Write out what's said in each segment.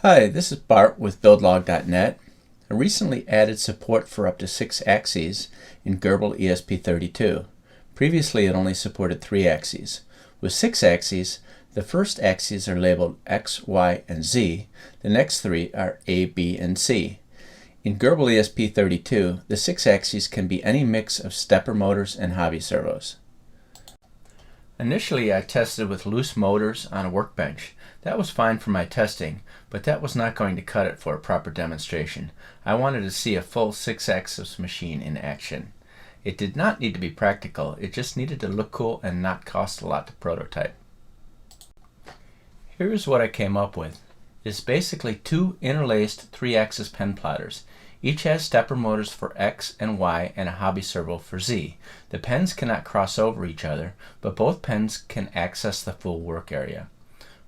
Hi, this is Bart with BuildLog.net. I recently added support for up to 6 axes in Gerbil ESP32. Previously it only supported 3 axes. With 6 axes, the first axes are labeled X, Y, and Z. The next 3 are A, B, and C. In Gerbil ESP32, the 6 axes can be any mix of stepper motors and hobby servos. Initially, I tested with loose motors on a workbench. That was fine for my testing, but that was not going to cut it for a proper demonstration. I wanted to see a full 6-axis machine in action. It did not need to be practical, it just needed to look cool and not cost a lot to prototype. Here's what I came up with. It's basically 2 interlaced 3-axis pen plotters. Each has stepper motors for X and Y and a hobby servo for Z. The pens cannot cross over each other, but both pens can access the full work area.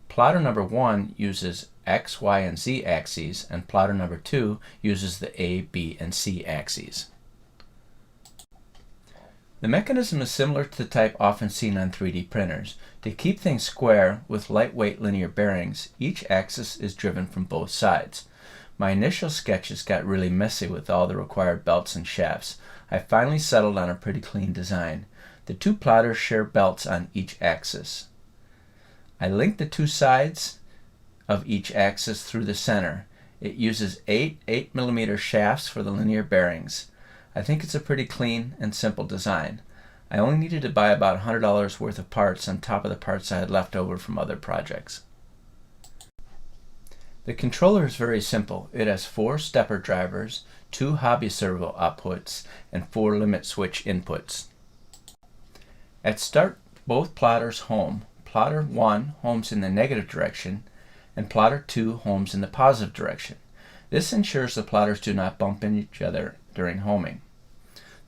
Plotter number 1 uses X, Y, and Z axes, and plotter number 2 uses the A, B, and C axes. The mechanism is similar to the type often seen on 3D printers. To keep things square with lightweight linear bearings, each axis is driven from both sides. My initial sketches got really messy with all the required belts and shafts. I finally settled on a pretty clean design. The 2 plotters share belts on each axis. I linked the 2 sides of each axis through the center. It uses 8 8mm shafts for the linear bearings. I think it's a pretty clean and simple design. I only needed to buy about $100 worth of parts on top of the parts I had left over from other projects. The controller is very simple. It has 4 stepper drivers, 2 hobby servo outputs, and 4 limit switch inputs. At start, both plotters home. Plotter 1 homes in the negative direction, and plotter 2 homes in the positive direction. This ensures the plotters do not bump into each other during homing.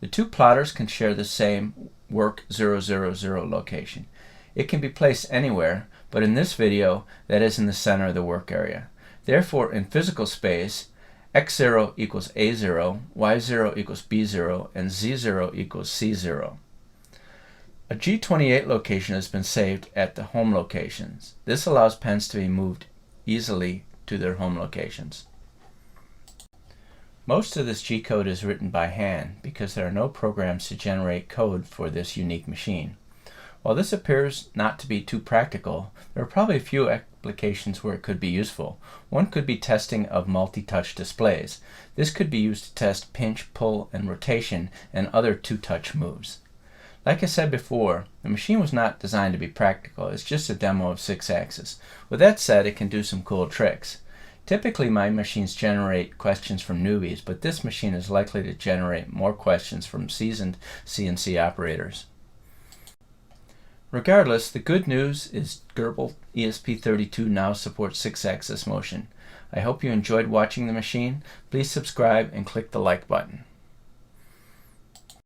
The 2 plotters can share the same work 000 location. It can be placed anywhere, but in this video, that is in the center of the work area. Therefore, in physical space, x0 equals a0, y0 equals b0, and z0 equals c0. A G28 location has been saved at the home locations. This allows pens to be moved easily to their home locations. Most of this G code is written by hand because there are no programs to generate code for this unique machine. While this appears not to be too practical, there are probably a few applications where it could be useful. One could be testing of multi-touch displays. This could be used to test pinch, pull, and rotation and other 2-touch moves. Like I said before, the machine was not designed to be practical. It's just a demo of 6 axes. With that said, it can do some cool tricks. Typically my machines generate questions from newbies, but this machine is likely to generate more questions from seasoned CNC operators. Regardless, the good news is Gerbil ESP32 now supports 6-axis motion. I hope you enjoyed watching the machine. Please subscribe and click the like button.